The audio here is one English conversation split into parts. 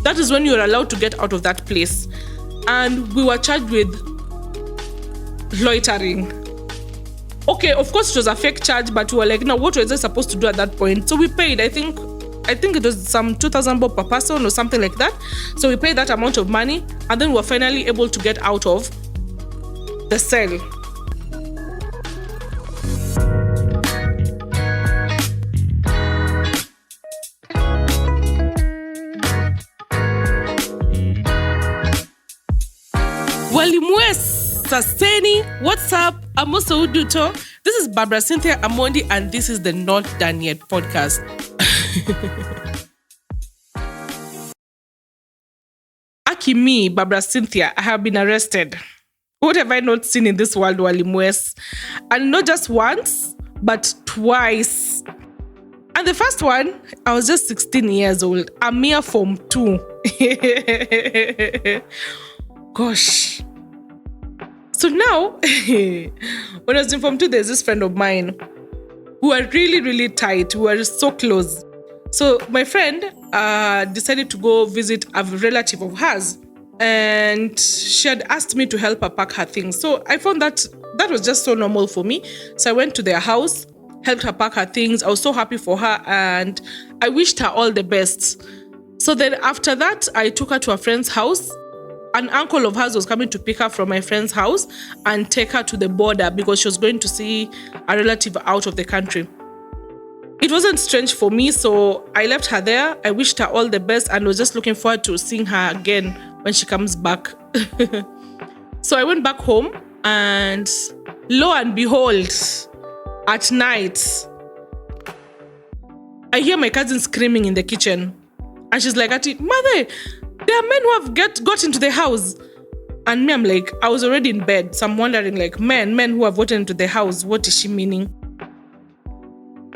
that is when you're allowed to get out of that place. And we were charged with loitering. Okay, of course it was a fake charge, but we were like, no, what was I supposed to do at that point? So we paid, I think it was some 2,000 bob per person or something like that. So we paid that amount of money, and then we were finally able to get out of the cell. Walimwe Saseni, what's up? I'm also Uduto. This is Barbara Cynthia Amondi, and this is the Not Done Yet podcast. Aki me, Barbara Cynthia, I have been arrested. What have I not seen in this world, Walimwes? And not just once, but twice. And the first one, I was just 16 years old. A mere Form 2. Gosh. So now, when I was in Form 2, there's this friend of mine who are really, really tight. We were so close. So my friend decided to go visit a relative of hers, and she had asked me to help her pack her things. So I found that was just so normal for me. So I went to their house, helped her pack her things. I was so happy for her, and I wished her all the best. So then after that, I took her to a friend's house. An uncle of hers was coming to pick her from my friend's house and take her to the border because she was going to see a relative out of the country. It wasn't strange for me, so I left her there. I wished her all the best and was just looking forward to seeing her again when she comes back. So I went back home, and lo and behold, at night, I hear my cousin screaming in the kitchen. And she's like, Auntie, Mother, there are men who have got into the house. And me, I'm like, I was already in bed. So I'm wondering, like, men who have gotten into the house, what is she meaning?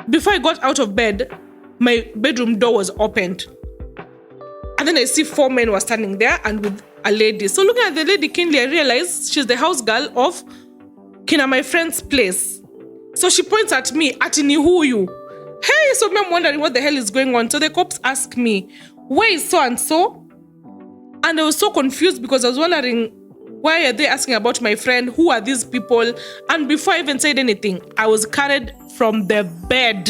Before I got out of bed, my bedroom door was opened. And then I see 4 men were standing there and with a lady. So looking at the lady keenly, I realized she's the house girl of Kina, my friend's place. So she points at me, Atini, who you? Hey, so I'm wondering what the hell is going on. So the cops ask me, where is so-and-so? And I was so confused because I was wondering, why are they asking about my friend? Who are these people? And before I even said anything, I was carried from the bed.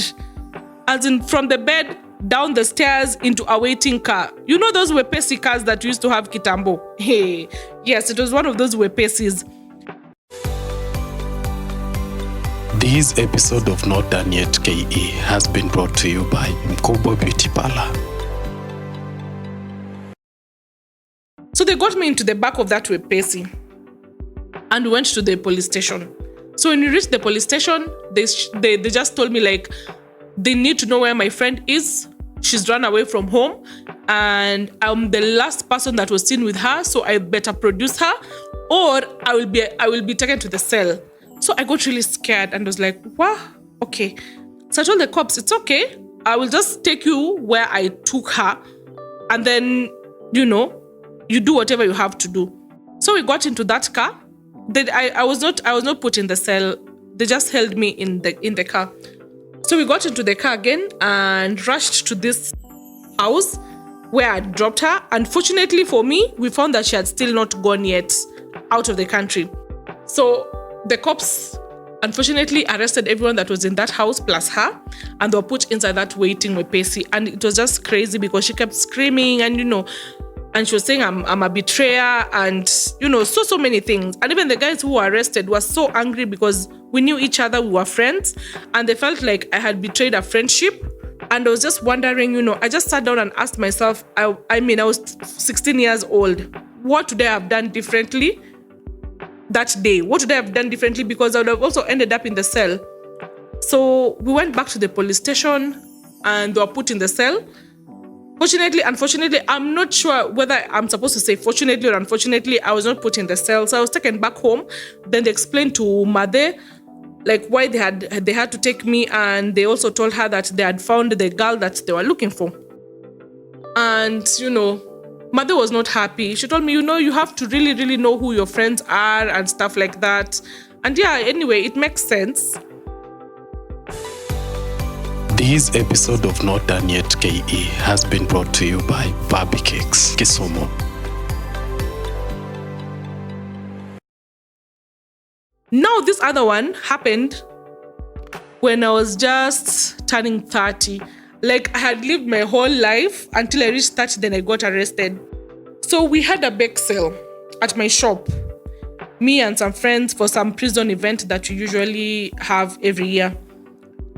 As in, from the bed, down the stairs, into a waiting car. You know those Weeeeeh cars that used to have Kitambo? Hey, yes, it was one of those Weeeeehs. This episode of Not Done Yet KE has been brought to you by Mkubwa Beauty Parlour. So they got me into the back of that Weeeeeh and we went to the police station. So when we reached the police station, they just told me, like, they need to know where my friend is. She's run away from home and I'm the last person that was seen with her, so I better produce her or I will be taken to the cell. So I got really scared and was like, what? Okay. So I told the cops, it's okay. I will just take you where I took her and then, you do whatever you have to do. So we got into that car. I was not put in the cell. They just held me in the car. So we got into the car again and rushed to this house where I dropped her. Unfortunately for me, we found that she had still not gone yet out of the country. So the cops unfortunately arrested everyone that was in that house plus her, and they were put inside that waiting Weeeeeh. And it was just crazy because she kept screaming and and she was saying I'm a betrayer and so many things. And even the guys who were arrested were so angry because we knew each other, we were friends, and they felt like I had betrayed a friendship. And I was just wondering, I just sat down and asked myself, I was 16 years old. What would I have done differently that day? What would I have done differently? Because I would have also ended up in the cell. So we went back to the police station and they were put in the cell. Unfortunately, I'm not sure whether I'm supposed to say fortunately or unfortunately, I was not put in the cell. So I was taken back home. Then they explained to Mother, like, why they had to take me, and they also told her that they had found the girl that they were looking for. And, Mother was not happy. She told me, you have to really, really know who your friends are and stuff like that. And yeah, anyway, it makes sense. This episode of Not Done Yet KE has been brought to you by Barbie Cakes. Kisumu. Now this other one happened when I was just turning 30. Like, I had lived my whole life until I reached 30, then I got arrested. So we had a bake sale at my shop, me and some friends, for some prison event that we usually have every year.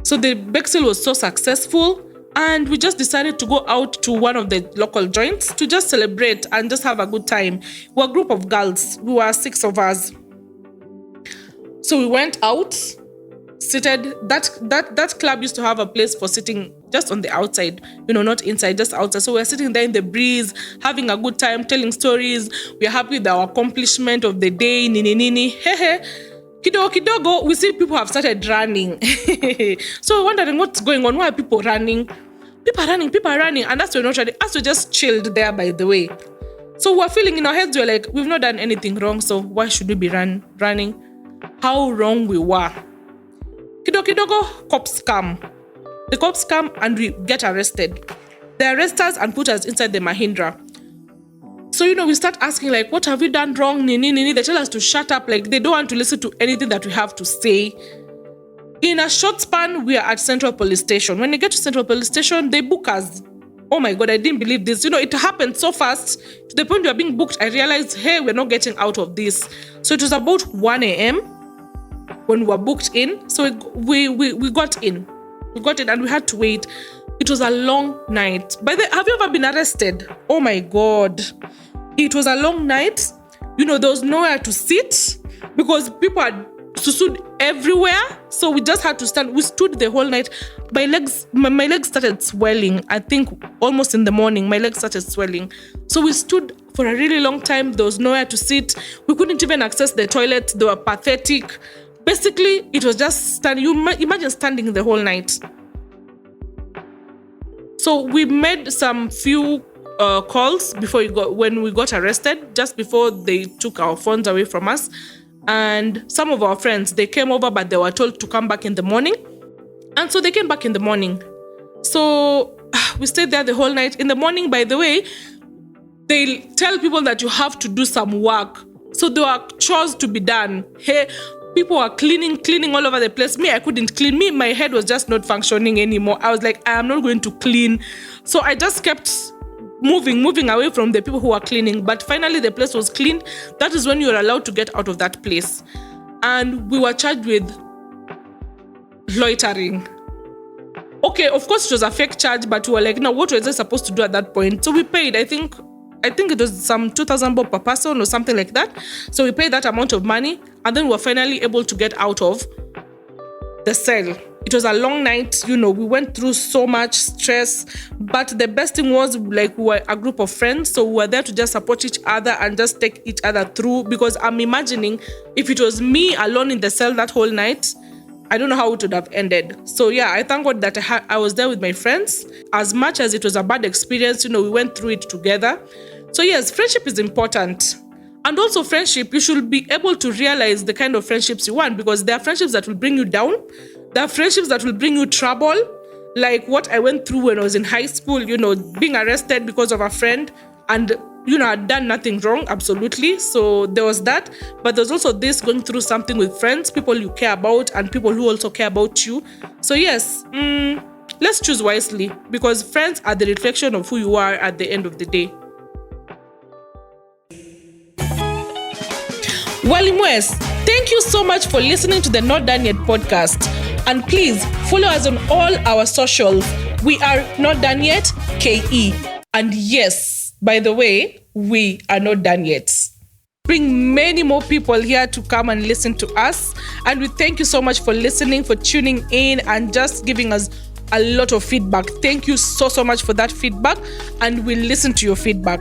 So the bake sale was so successful, and we just decided to go out to one of the local joints to just celebrate and just have a good time. We're a group of girls. We were 6 of us. So we went out, seated. That club used to have a place for sitting just on the outside, not inside, just outside. So we're sitting there in the breeze, having a good time, telling stories. We're happy with our accomplishment of the day. Nini. Hehe. Kedogo, we see people have started running. So we're wondering what's going on. Why are people running? People are running. And that's when us we just chilled there, by the way. So we're feeling in our heads, we're like, we've not done anything wrong, so why should we be running? How wrong we were. Kedogo, cops come. The cops come and we get arrested. They arrest us and put us inside the Mahindra. So, we start asking, like, what have we done wrong? Nini. They tell us to shut up. Like, they don't want to listen to anything that we have to say. In a short span, we are at Central Police Station. When you get to Central Police Station, they book us. Oh my God, I didn't believe this. It happened so fast. To the point we are being booked, I realized, hey, we're not getting out of this. So it was about 1 a.m. when we were booked in. So we got in. We got in and we had to wait. It was a long night. Have you ever been arrested? Oh my God. It was a long night. There was nowhere to sit because people had stood everywhere. So we just had to stand. We stood the whole night. My legs started swelling. I think almost in the morning, my legs started swelling. So we stood for a really long time. There was nowhere to sit. We couldn't even access the toilet. They were pathetic. Basically, it was just standing. You imagine standing the whole night. So we made some few calls when we got arrested, just before they took our phones away from us. And some of our friends, they came over, but they were told to come back in the morning. And so they came back in the morning. So we stayed there the whole night. In the morning, by the way, they tell people that you have to do some work. So there were chores to be done. Hey, people were cleaning all over the place. Me, I couldn't clean. My head was just not functioning anymore. I was like, I am not going to clean. So I just kept moving away from the people who were cleaning. But finally, the place was cleaned. That is when you were allowed to get out of that place. And we were charged with loitering. Okay, of course, it was a fake charge, but we were like, no, what was I supposed to do at that point? So we paid, I think it was some 2,000 bob per person or something like that. So we paid that amount of money, and then we were finally able to get out of the cell. It was a long night, we went through so much stress, but the best thing was, like, we were a group of friends, so we were there to just support each other and just take each other through, because I'm imagining if it was me alone in the cell that whole night, I don't know how it would have ended. So yeah, I thank God that I was there with my friends. As much as it was a bad experience, we went through it together. So yes, friendship is important. And also friendship, you should be able to realize the kind of friendships you want, because there are friendships that will bring you down. There are friendships that will bring you trouble, like what I went through when I was in high school, being arrested because of a friend, and I'd done nothing wrong, absolutely. So there was that, but there's also this, going through something with friends, people you care about, and people who also care about you. So yes, let's choose wisely, because friends are the reflection of who you are at the end of the day. Walimwes, thank you so much for listening to the Not Done Yet podcast. And please follow us on all our socials. We are Not Done Yet KE. And yes, by the way, we are not done yet. Bring many more people here to come and listen to us. And we thank you so much for listening, for tuning in, and just giving us a lot of feedback. Thank you so much for that feedback. And we'll listen to your feedback.